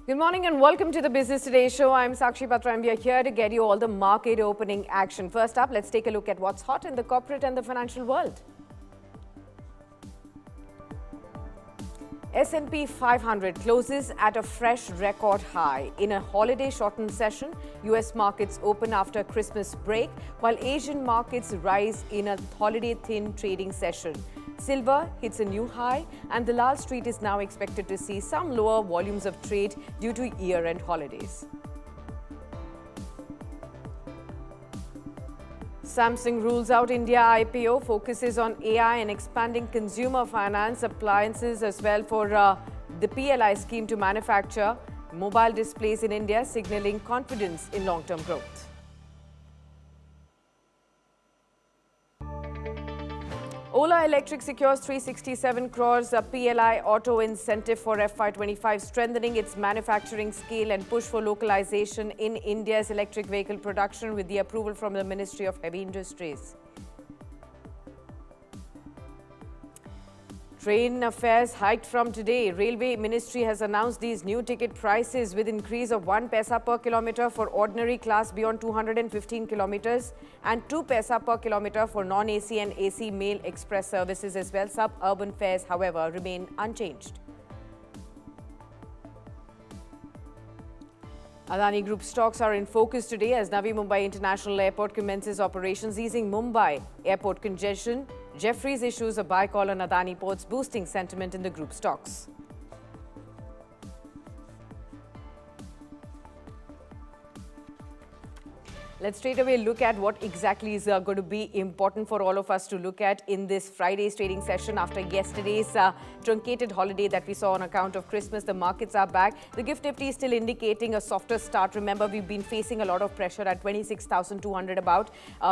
Good morning and welcome to the Business Today show. I'm Sakshi Batra and we are here to get you all the market opening action. First up, let's take a look at what's hot in the corporate and the financial world. S&P 500 closes at a fresh record high. In a holiday-shortened session, US markets open after Christmas break, while Asian markets rise in a holiday-thin trading session. Silver hits a new high, and the Lal Street is now expected to see some lower volumes of trade due to year-end holidays. Samsung rules out India IPO, focuses on AI and expanding consumer finance appliances as well for the PLI scheme to manufacture mobile displays in India, signaling confidence in long-term growth. Ola Electric secures 367 crores PLI auto incentive for FY25, strengthening its manufacturing scale and push for localization in India's electric vehicle production with the approval from the Ministry of Heavy Industries. Train fares hiked from today. Railway Ministry has announced these new ticket prices with increase of 1 paisa per kilometre for ordinary class beyond 215 kilometres and 2 paisa per kilometre for non-AC and AC mail express services as well. Suburban fares, however, remain unchanged. Adani Group stocks are in focus today as Navi Mumbai International Airport commences operations, easing Mumbai airport congestion. Jefferies issues a buy call on Adani Ports, boosting sentiment in the group stocks. Let's straight away look at what exactly is going to be important for all of us to look at in this Friday's trading session. After yesterday's truncated holiday that we saw on account of Christmas, the markets are back. The GIFT Nifty is still indicating a softer start. Remember, we've been facing a lot of pressure at 26,200 about.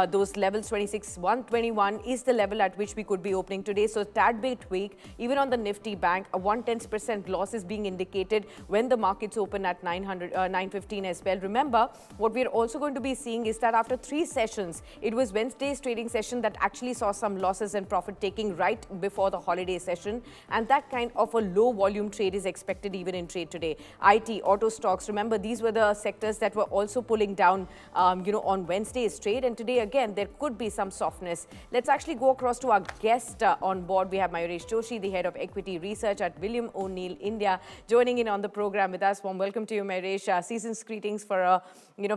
Those levels, 26,121 is the level at which we could be opening today. So tad bit weak. Even on the Nifty bank, a 1/10% loss is being indicated when the markets open at 915 as well. Remember, what we're also going to be seeing is that after 3 sessions, it was Wednesday's trading session that actually saw some losses and profit taking right before the holiday session, and that kind of a low volume trade is expected even in trade today. IT, auto stocks, remember these were the sectors that were also pulling down on Wednesday's trade, and today again there could be some softness. Let's actually go across to our guest on board. We have Mayuresh Joshi, the head of equity research at William O'Neill India, joining in on the program with us. Warm welcome to you, Mayuresh. Season's greetings for a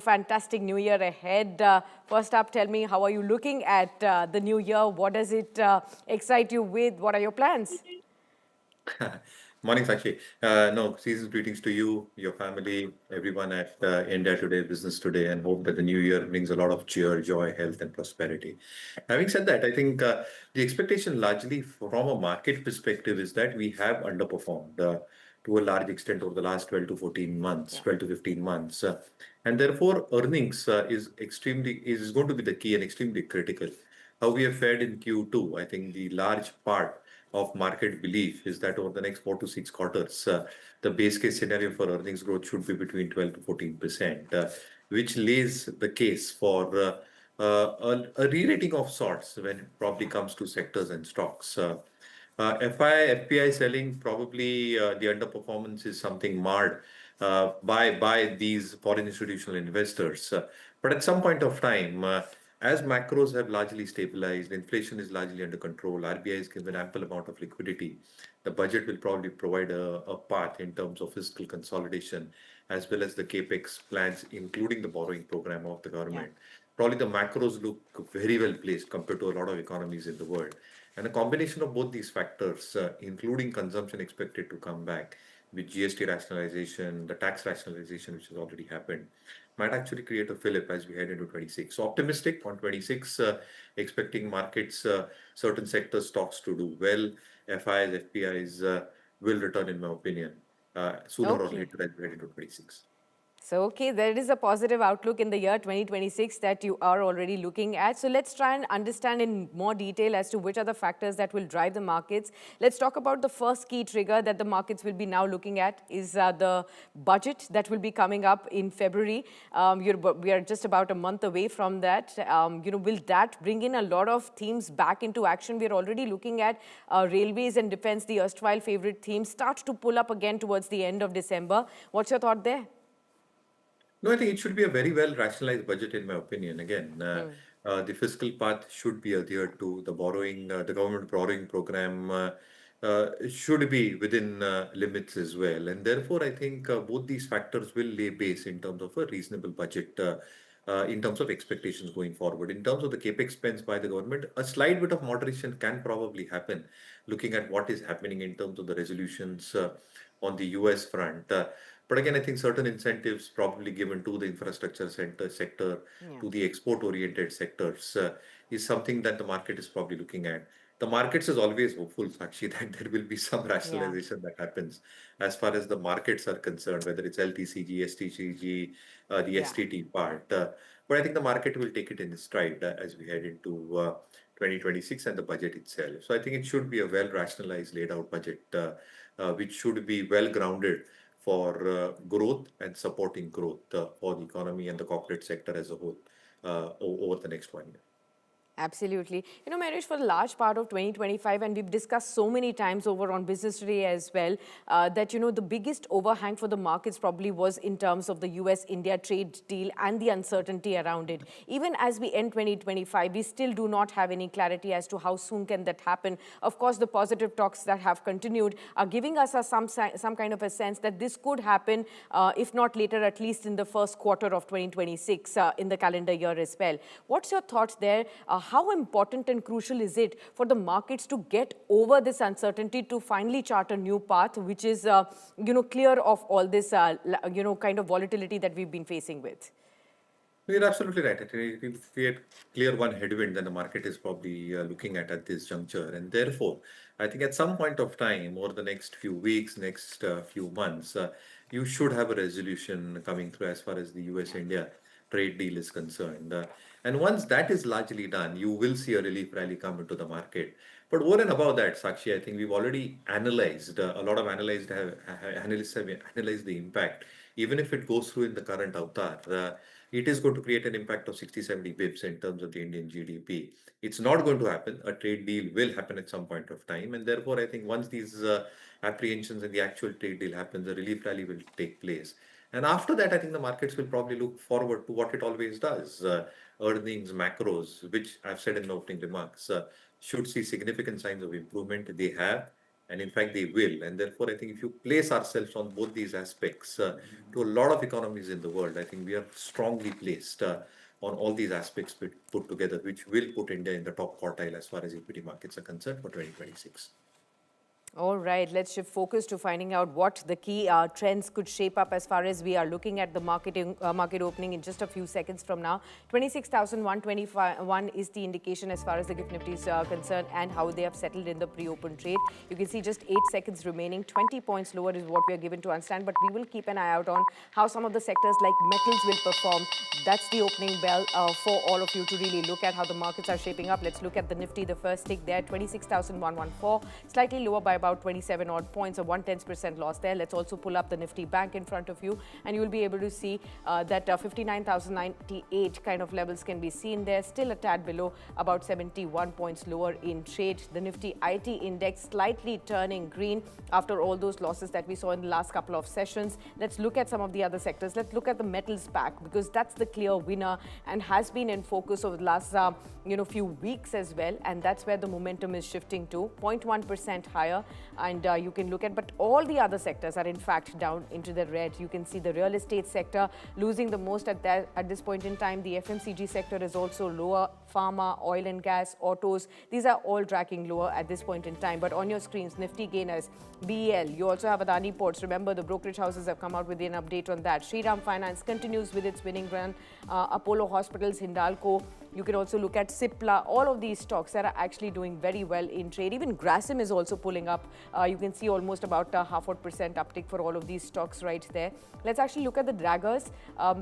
fantastic new year ahead. First up, tell me, how are you looking at the new year? What does it excite you with? What are your plans? Morning, Sakshi. No, season's greetings to you, your family, everyone at India Today, Business Today, and hope that the new year brings a lot of cheer, joy, health, and prosperity. Having said that, I think the expectation largely from a market perspective is that we have underperformed to a large extent over the last 12 to 14 months, 12 to 15 months. And therefore, earnings is going to be the key and extremely critical. How we have fared in Q2, I think the large part of market belief is that over the next 4 to 6 quarters, the base case scenario for earnings growth should be between 12 to 14%, which lays the case for a re-rating of sorts when it probably comes to sectors and stocks. FPI selling, probably the underperformance is something marred by these foreign institutional investors. But at some point of time, as macros have largely stabilized, inflation is largely under control, RBI has given ample amount of liquidity, the budget will probably provide a path in terms of fiscal consolidation, as well as the capex plans, including the borrowing program of the government. Probably the macros look very well placed compared to a lot of economies in the world. And a combination of both these factors, including consumption expected to come back with GST rationalization, the tax rationalization, which has already happened, might actually create a fillip as we head into 26. So optimistic on 26, expecting markets, certain sector stocks to do well. FIIs, FPIs will return, in my opinion, sooner or later as we head into 26. So, okay, there is a positive outlook in the year 2026 that you are already looking at. So, let's try and understand in more detail as to which are the factors that will drive the markets. Let's talk about the first key trigger that the markets will be now looking at is the budget that will be coming up in February. We are just about a month away from that. Will that bring in a lot of themes back into action? We are already looking at railways and defense, the erstwhile favorite themes, start to pull up again towards the end of December. What's your thought there? No, I think it should be a very well rationalized budget, in my opinion. Again, the fiscal path should be adhered to. The government borrowing program should be within limits as well. And therefore, I think both these factors will lay base in terms of a reasonable budget, in terms of expectations going forward. In terms of the capex spends by the government, a slight bit of moderation can probably happen, looking at what is happening in terms of the resolutions on the US front. But again, I think certain incentives probably given to the infrastructure sector, Yeah. to the export-oriented sectors, is something that the market is probably looking at. The markets is always hopeful, Sakshi, that there will be some Yeah. rationalization that happens as far as the markets are concerned, whether it's LTCG, STCG, the Yeah. STT part. But I think the market will take it in stride as we head into 2026 and the budget itself. So I think it should be a well rationalized, laid out budget, which should be well grounded for growth and supporting growth for the economy and the corporate sector as a whole over the next 1 year. Absolutely. Mayuresh, for the large part of 2025, and we've discussed so many times over on Business Today as well, that, the biggest overhang for the markets probably was in terms of the US-India trade deal and the uncertainty around it. Even as we end 2025, we still do not have any clarity as to how soon can that happen. Of course, the positive talks that have continued are giving us some kind of a sense that this could happen, if not later, at least in the first quarter of 2026, in the calendar year as well. What's your thoughts there? How important and crucial is it for the markets to get over this uncertainty to finally chart a new path, which is, clear of all this, kind of volatility that we've been facing with? You're absolutely right. I think if we had clear one headwind, then the market is probably looking at this juncture. And therefore, I think at some point of time, over the next few weeks, next few months, you should have a resolution coming through as far as the US-India trade deal is concerned. And once that is largely done, you will see a relief rally come into the market. But over and above that, Sakshi, I think we've already analyzed, a lot of analysts have analyzed the impact. Even if it goes through in the current avatar, it is going to create an impact of 60, 70 bips in terms of the Indian GDP. It's not going to happen. A trade deal will happen at some point of time. And therefore, I think once these apprehensions and the actual trade deal happens, the relief rally will take place. And after that, I think the markets will probably look forward to what it always does. Earnings, macros, which I've said in the opening remarks, should see significant signs of improvement. They have, and in fact, they will. And therefore, I think if you place ourselves on both these aspects, to a lot of economies in the world, I think we are strongly placed on all these aspects put together, which will put India in the top quartile as far as equity markets are concerned for 2026. All right, let's shift focus to finding out what the key trends could shape up as far as we are looking at the market opening in just a few seconds from now. 26,121 is the indication as far as the GIFT Nifty is concerned and how they have settled in the pre-open trade. You can see just 8 seconds remaining. 20 points lower is what we are given to understand, but we will keep an eye out on how some of the sectors like metals will perform. That's the opening bell for all of you to really look at how the markets are shaping up. Let's look at the Nifty, the first tick there, 26,114, slightly lower by about 27 odd points, a 1/10% loss there. Let's also pull up the Nifty Bank in front of you, and you will be able to see that 59,098 kind of levels can be seen there. Still a tad below, about 71 points lower in trade. The Nifty IT index slightly turning green after all those losses that we saw in the last couple of sessions. Let's look at some of the other sectors. Let's look at the metals pack, because that's the clear winner and has been in focus over the last few weeks as well, and that's where the momentum is shifting to 0.1% higher. And you can look at, but all the other sectors are in fact down into the red. You can see the real estate sector losing the most at this point in time. The FMCG sector is also lower. Pharma, oil and gas, autos, these are all tracking lower at this point in time. But on your screens, Nifty gainers, BEL, you also have Adani Ports. Remember, the brokerage houses have come out with an update on that. Shriram Finance continues with its winning run. Apollo Hospitals, Hindalco, You can also look at Cipla. All of these stocks that are actually doing very well in trade. Even Grasim is also pulling up. You can see almost about a 0.5% uptick for all of these stocks right there. Let's actually look at the draggers.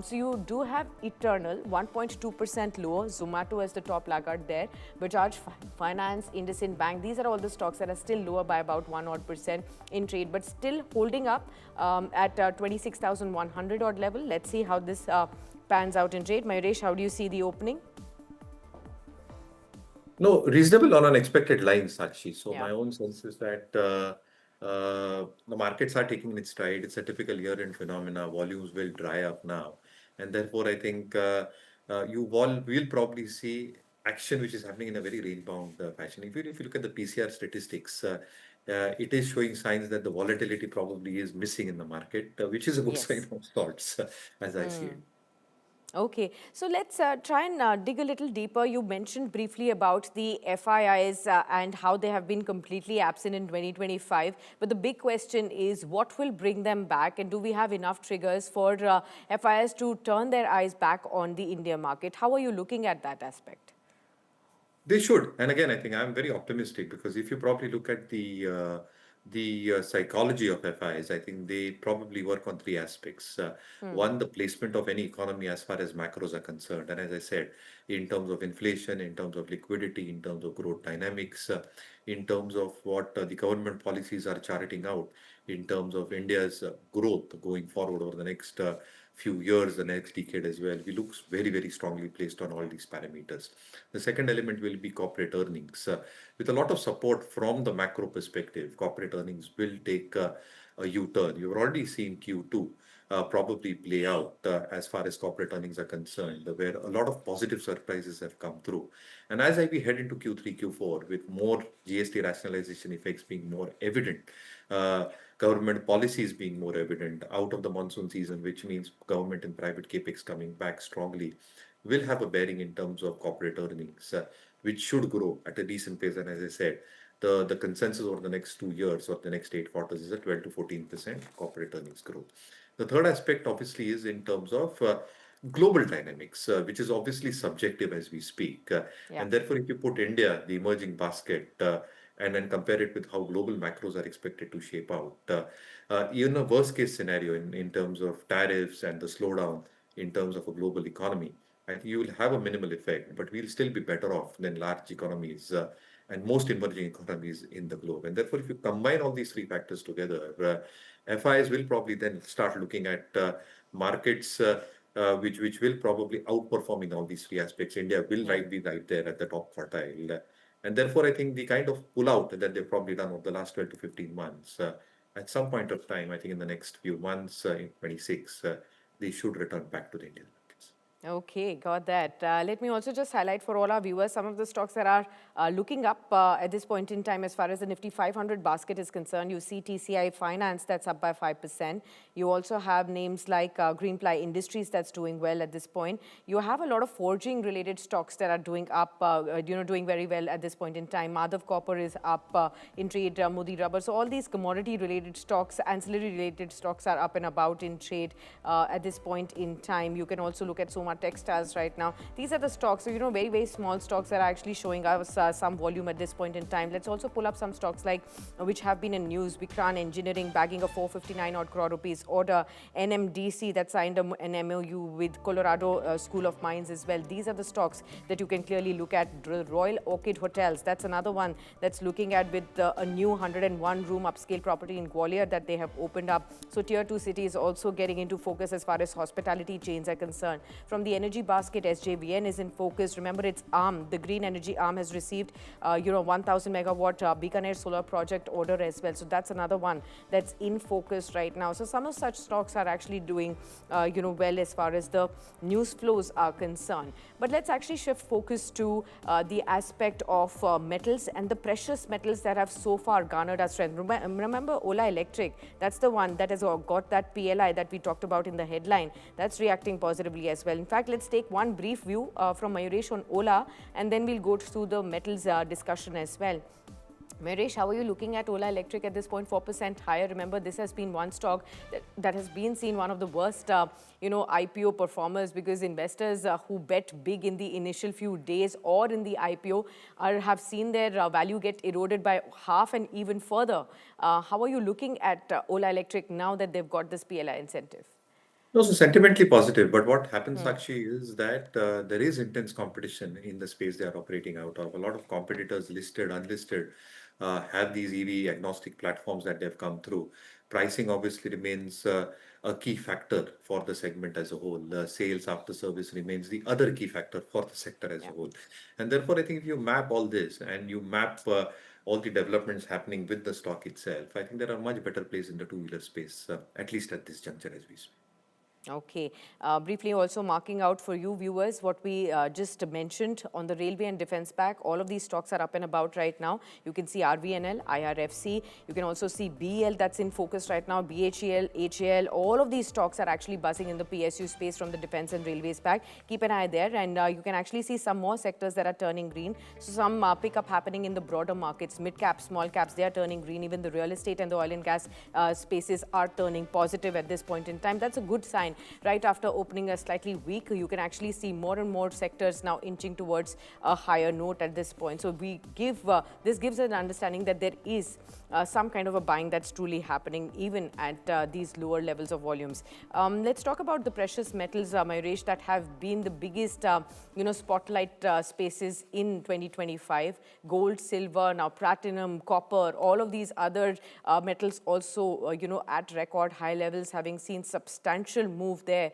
So you do have Eternal, 1.2% lower. Zomato as the top laggard there. Bajaj Finance, IndusInd Bank. These are all the stocks that are still lower by about 1% in trade, but still holding up at 26,100 odd level. Let's see how this pans out in trade. Mayuresh, how do you see the opening? No, reasonable on unexpected lines, Sakshi. So Yeah. my own sense is that the markets are taking its stride. It's a typical year-end phenomena. Volumes will dry up now, and therefore I think you all will probably see action which is happening in a very range-bound fashion. If you look at the PCR statistics, it is showing signs that the volatility probably is missing in the market, which is a good sign Yes. of sorts, as I see it. Okay, so let's try and dig a little deeper. You mentioned briefly about the FIIs and how they have been completely absent in 2025. But the big question is what will bring them back, and do we have enough triggers for FIIs to turn their eyes back on the India market? How are you looking at that aspect? They should. And again, I think I'm very optimistic because if you probably look at the psychology of FIs, I think they probably work on three aspects. One, the placement of any economy as far as macros are concerned. And as I said, in terms of inflation, in terms of liquidity, in terms of growth dynamics, in terms of what the government policies are charting out, in terms of India's growth going forward over the next few years, the next decade as well. We look very, very strongly placed on all these parameters. The second element will be corporate earnings. With a lot of support from the macro perspective, corporate earnings will take a U-turn. You've already seen Q2 probably play out as far as corporate earnings are concerned, where a lot of positive surprises have come through. And as we head into Q3, Q4, with more GST rationalization effects being more evident, government policies being more evident out of the monsoon season, which means government and private capex coming back strongly, will have a bearing in terms of corporate earnings, which should grow at a decent pace. And as I said, the consensus over the next 2 years or the next 8 quarters is a 12 to 14% corporate earnings growth. The third aspect, obviously, is in terms of global dynamics, which is obviously subjective as we speak. Yeah. And therefore, if you put India, the emerging basket, and then compare it with how global macros are expected to shape out, in a worst case scenario in terms of tariffs and the slowdown in terms of a global economy, I think you will have a minimal effect, but we'll still be better off than large economies and most emerging economies in the globe. And therefore, if you combine all these three factors together, FIs will probably then start looking at markets which will probably outperform in all these three aspects. India will be right there at the top quartile. And therefore, I think the kind of pull out that they've probably done over the last 12 to 15 months, at some point of time, I think in the next few months, in 26, they should return back to the Indian markets. Okay, got that. Let me also just highlight for all our viewers some of the stocks that are looking up at this point in time as far as the Nifty 500 basket is concerned. You see TCI Finance, that's up by 5%. You also have names like Greenply Industries that's doing well at this point. You have a lot of forging related stocks that are doing up, doing very well at this point in time. Madhav Copper is up in trade, Modi Rubber. So all these commodity related stocks, ancillary related stocks are up and about in trade at this point in time. You can also look at Soma Textiles right now. These are the stocks, so very, very small stocks that are actually showing us some volume at this point in time. Let's also pull up some stocks like which have been in news. Vikran Engineering bagging a 459 odd crore rupees order. NMDC that signed an MOU with Colorado School of Mines as well. These are the stocks that you can clearly look at. Royal Orchid Hotels, that's another one that's looking at with a new 101 room upscale property in Gwalior that they have opened up. So tier 2 cities also getting into focus as far as hospitality chains are concerned. From the energy basket, SJVN is in focus. Remember, its arm, the green energy arm, has received 1,000 megawatt Bikaner solar project order as well. So that's another one that's in focus right now. So some of such stocks are actually doing well as far as the news flows are concerned. But let's actually shift focus to the aspect of metals and the precious metals that have so far garnered our strength. Remember Ola Electric, that's the one that has got that PLI that we talked about in the headline. That's reacting positively as well. In fact, let's take one brief view from Mayuresh on Ola, and then we'll go through the metals discussion as well. Mayuresh, how are you looking at Ola Electric at this point, 4% higher? Remember, this has been one stock that has been seen one of the worst, IPO performers, because investors who bet big in the initial few days or in the IPO have seen their value get eroded by half and even further. How are you looking at Ola Electric now that they've got this PLI incentive? No, so sentimentally positive, but what happens, Sakshi, is that there is intense competition in the space they are operating out of. A lot of competitors, listed, unlisted, have these EV agnostic platforms that they've come through. Pricing obviously remains a key factor for the segment as a whole. Sales after service remains the other key factor for the sector as a Yeah. whole. And therefore, I think if you map all this and you map all the developments happening with the stock itself, I think there are much better plays in the two-wheeler space, at least at this juncture as we speak. Okay. Briefly also marking out for you viewers what we just mentioned on the railway and defense pack. All of these stocks are up and about right now. You can see RVNL, IRFC. You can also see BEL that's in focus right now, BHEL, HAL. All of these stocks are actually buzzing in the PSU space from the defense and railways pack. Keep an eye there, and you can actually see some more sectors that are turning green. So some pickup happening in the broader markets, mid caps, small caps, they are turning green. Even the real estate and the oil and gas spaces are turning positive at this point in time. That's a good sign. Right after opening a slightly weak, you can actually see more and more sectors now inching towards a higher note at this point. So we give this gives an understanding that there is some kind of a buying that's truly happening even at these lower levels of volumes. Let's talk about the precious metals, Mayuresh, that have been the biggest spotlight spaces in 2025. Gold, silver, now platinum, copper, all of these other metals also at record high levels, having seen substantial move there.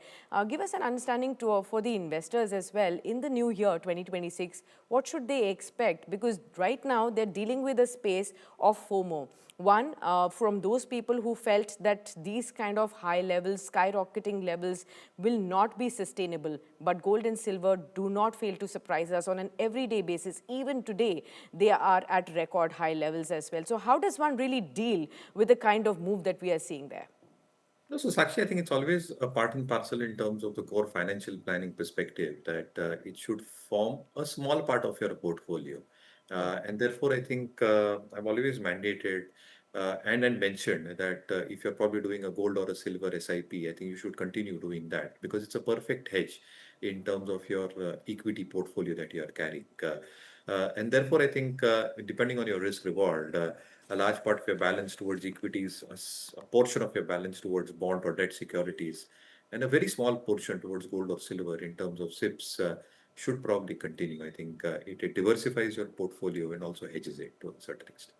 Give us an understanding for the investors as well in the new year 2026. What should they expect? Because right now they're dealing with a space of FOMO. One, from those people who felt that these kind of high levels, skyrocketing levels will not be sustainable. But gold and silver do not fail to surprise us on an everyday basis. Even today, they are at record high levels as well. So how does one really deal with the kind of move that we are seeing there? No, so Sakshi, I think it's always a part and parcel in terms of the core financial planning perspective that it should form a small part of your portfolio. And therefore, I think I've always mandated and mentioned that if you're probably doing a gold or a silver SIP, I think you should continue doing that because it's a perfect hedge in terms of your equity portfolio that you are carrying. And therefore, I think depending on your risk reward, a large part of your balance towards equities, a portion of your balance towards bond or debt securities, and a very small portion towards gold or silver in terms of SIPs should probably continue. I think it diversifies your portfolio and also hedges it to a certain extent.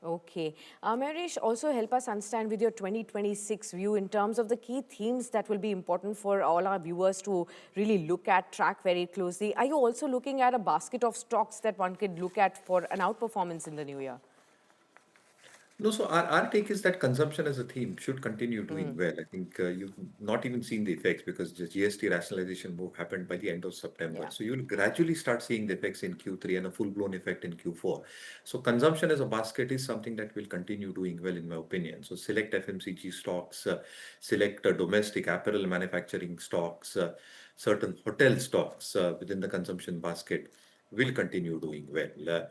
Okay. Mayuresh, also help us understand with your 2026 view in terms of the key themes that will be important for all our viewers to really look at, track very closely. Are you also looking at a basket of stocks that one could look at for an outperformance in the new year? No, so our take is that consumption as a theme should continue doing well. I think you've not even seen the effects because the GST rationalization move happened by the end of September. Yeah. So you'll gradually start seeing the effects in Q3 and a full-blown effect in Q4. So consumption as a basket is something that will continue doing well, in my opinion. So select FMCG stocks, select domestic apparel manufacturing stocks, certain hotel stocks within the consumption basket will continue doing well.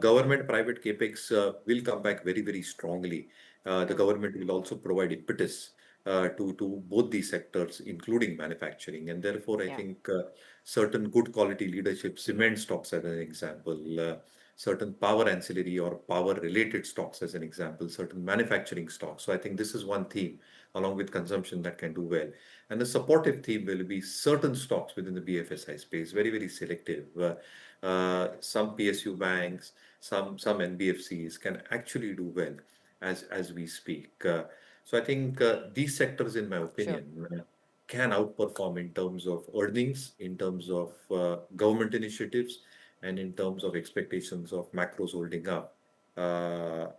Government private capex will come back very, very strongly. The government will also provide impetus to both these sectors, including manufacturing. And therefore, I Yeah. think certain good quality leadership, cement stocks as an example, certain power ancillary or power related stocks as an example, certain manufacturing stocks. So I think this is one theme along with consumption that can do well. And the supportive theme will be certain stocks within the BFSI space, very, very selective. Some PSU banks, some NBFCs can actually do well as we speak. So I think these sectors, in my Sure. opinion, can outperform in terms of earnings, in terms of government initiatives, and in terms of expectations of macros holding up,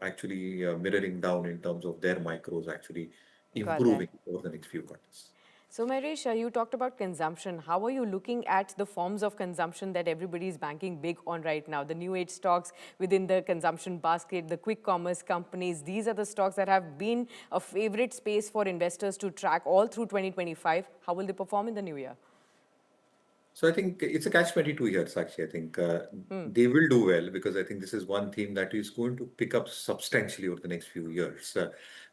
actually mirroring down in terms of their micros actually Got that. improving over the next few quarters. So, Mayuresh, you talked about consumption. How are you looking at the forms of consumption that everybody is banking big on right now? The new age stocks within the consumption basket, the quick commerce companies, these are the stocks that have been a favorite space for investors to track all through 2025. How will they perform in the new year? So I think it's a catch-22 here, Sakshi. I think they will do well because I think this is one theme that is going to pick up substantially over the next few years.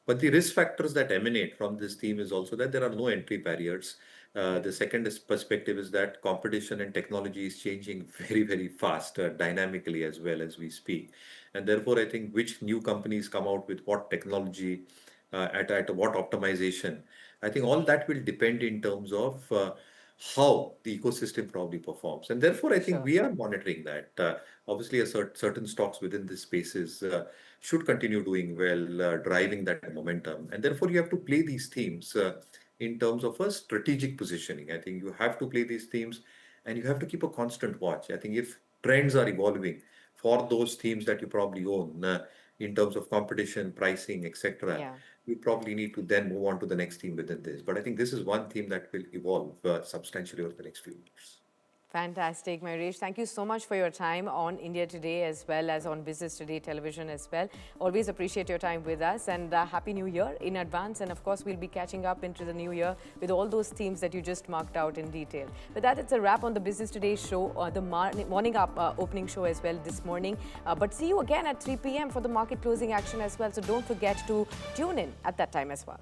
But the risk factors that emanate from this theme is also that there are no entry barriers. The second perspective is that competition and technology is changing very, very fast, dynamically as well as we speak. And therefore, I think which new companies come out with what technology, at what optimization, I think all that will depend in terms of how the ecosystem probably performs. And therefore, I think Sure. we are monitoring that. Obviously, certain stocks within this spaces should continue doing well, driving that momentum. And therefore, you have to play these themes in terms of a strategic positioning. I think you have to play these themes and you have to keep a constant watch. I think if trends are evolving for those themes that you probably own in terms of competition, pricing, etc., Yeah. we probably need to then move on to the next theme within this. But I think this is one theme that will evolve substantially over the next few years. Fantastic, Mayuresh. Thank you so much for your time on India Today as well as on Business Today television as well. Always appreciate your time with us, and Happy New Year in advance. And of course, we'll be catching up into the new year with all those themes that you just marked out in detail. With that, it's a wrap on the Business Today show, the morning up opening show as well this morning. But see you again at 3 p.m. for the market closing action as well. So don't forget to tune in at that time as well.